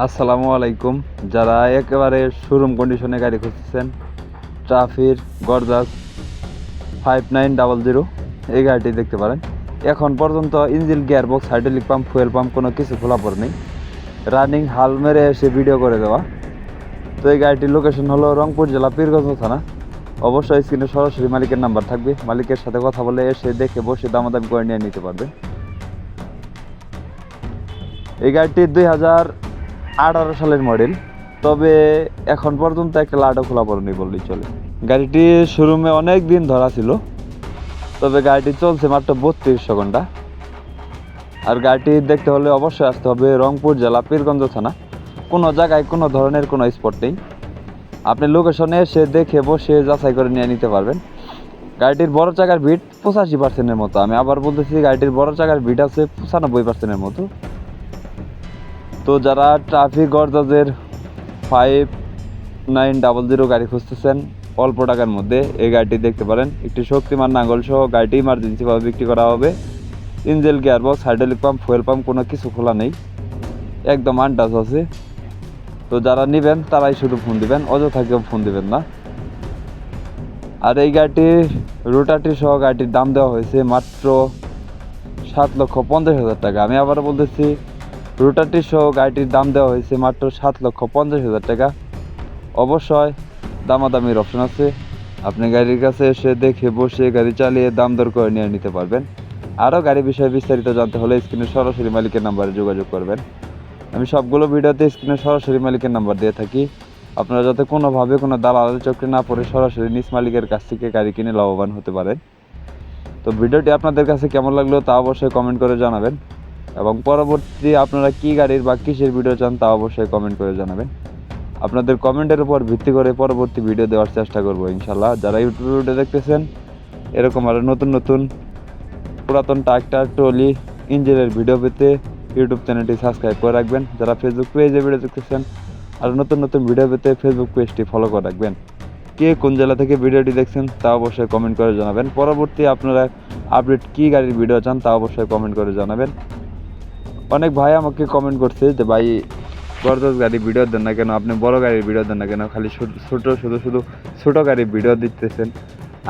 আসসালামু আলাইকুম। যারা একেবারে শোরুম কন্ডিশনে গাড়ি খুঁজতেছেন, ট্রাফির গর্জাস 5900 এই গাড়িটি দেখতে পারেন। এখন পর্যন্ত engine, gearbox, hydraulic pump, fuel pump কোনো কিছু খোলা পড়ে নেই, রানিং হাল মেরে এসে ভিডিও করে দেওয়া। তো এই গাড়িটির লোকেশন হলো রংপুর জেলা পীরগঞ্জ থানা। অবশ্যই স্ক্রিনে সরাসরি মালিকের নাম্বার থাকবে, মালিকের সাথে কথা বলে এসে দেখে বসে দামাদামি করে নিয়ে নিতে পারবেন। এই গাড়িটি 2018 সালের মডেল, তবে এখন পর্যন্ত একটা লাটও খোলা পড়েনি বললেই চলে। গাড়িটি শোরুমে অনেক দিন ধরা ছিল, তবে গাড়িটি চলছে মাত্র 3200 ঘন্টা। আর গাড়িটি দেখতে হলে অবশ্যই আসতে হবে রংপুর জেলা পীরগঞ্জ থানা। কোনো জায়গায় কোনো ধরনের কোনো স্পট নেই, আপনি লোকেশনে এসে দেখে বসে যাচাই করে নিয়ে নিতে পারবেন। গাড়িটির বড় চাকার বিট 85%-এর মতো। আমি আবার বলতেছি, গাড়িটির বড় চাকার বিট আছে 95%-এর মতো। তো যারা ট্রাফিক গর্জাসের 5900 গাড়ি খুঁজতেছেন অল্প টাকার মধ্যে, এই গাড়িটি দেখতে পারেন। একটি শক্তিমান নাঙ্গল সহ গাড়িটি ইমার্জেন্সিভাবে বিক্রি করা হবে। Engine, gearbox, hydraulic pump, fuel pump কোনো কিছু খোলা নেই, একদম আনটাচ আছে। তো যারা নেবেন তারাই শুধু ফোন দিবেন, অযথা কেউ ফোন দিবেন না। আর এই গাড়িটির রোটাটি সহ গাড়িটির দাম দেওয়া হয়েছে মাত্র 7,50,000 টাকা। আমি আবার বলতেছি, রোটাটি সহ গাড়িটির দাম দেওয়া হয়েছে মাত্র 7,50,000 টাকা। অবশ্যই দামাদামির অপশন আছে, আপনি গাড়ির কাছে এসে দেখে বসে গাড়ি চালিয়ে দাম দর করে নিয়ে নিতে পারবেন। আরও গাড়ি বিষয়ে বিস্তারিত জানতে হলে স্ক্রিনে সরাসরি মালিকের নাম্বারে যোগাযোগ করবেন। আমি সবগুলো ভিডিওতে স্ক্রিনে সরাসরি মালিকের নাম্বার দিয়ে থাকি, আপনারা যাতে কোনোভাবে কোনো দালালের চক্রে না পড়ে সরাসরি নিজ মালিকের কাছ থেকে গাড়ি কিনে লাভবান হতে পারেন। তো ভিডিওটি আপনাদের কাছে কেমন লাগলো তা অবশ্যই কমেন্ট করে জানাবেন, এবং পরবর্তী আপনারা কী গাড়ির বা কিসের ভিডিও চান তা অবশ্যই কমেন্ট করে জানাবেন। আপনাদের কমেন্টের উপর ভিত্তি করে পরবর্তী ভিডিও দেওয়ার চেষ্টা করবো ইনশাল্লাহ। যারা ইউটিউবে ভিডিও দেখতেছেন, এরকম আরও নতুন নতুন পুরাতন ট্রাক্টর, ট্রলি, ইঞ্জিনের ভিডিও পেতে ইউটিউব চ্যানেলটি সাবস্ক্রাইব করে রাখবেন। যারা ফেসবুক পেজে ভিডিও দেখতেছেন, আরও নতুন নতুন ভিডিও পেতে ফেসবুক পেজটি ফলো করে রাখবেন। কে কোন জেলা থেকে ভিডিওটি দেখছেন তা অবশ্যই কমেন্ট করে জানাবেন। পরবর্তী আপনারা আপডেট কী গাড়ির ভিডিও চান তা অবশ্যই কমেন্ট করে জানাবেন। অনেক ভাই আমাকে কমেন্ট করছে যে ভাই, গর্জাস গাড়ি ভিডিও দেন না কেন, আপনি বড় গাড়ির ভিডিও দেন না কেন, খালি শুধু ছোটো গাড়ির ভিডিও দিতেছেন।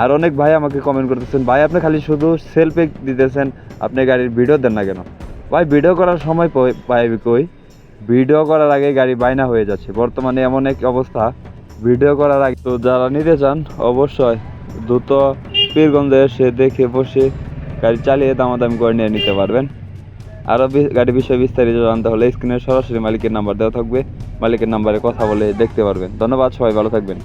আর অনেক ভাই আমাকে কমেন্ট করতেছেন, ভাই আপনি খালি শুধু সেলফি দিতেছেন, আপনি গাড়ির ভিডিও দেন না কেন। ভাই ভিডিও করার সময় পাইবি কই? ভিডিও করার আগে গাড়ি বায়না হয়ে যাচ্ছে বর্তমানে, এমন এক অবস্থা ভিডিও করার আগে। তো যারা নিতে চান অবশ্যই দ্রুত পীরগঞ্জে এসে দেখে বসে গাড়ি চালিয়ে দামাদামি করে নিয়ে নিতে পারবেন। আরও গাড়ি বিষয়ে বিস্তারিত জানতে হলে স্ক্রিনে সরাসরি মালিকের নাম্বার দেওয়া থাকবে, মালিকের নাম্বারে কথা বলে দেখতে পারবেন। ধন্যবাদ, সবাই ভালো থাকবেন।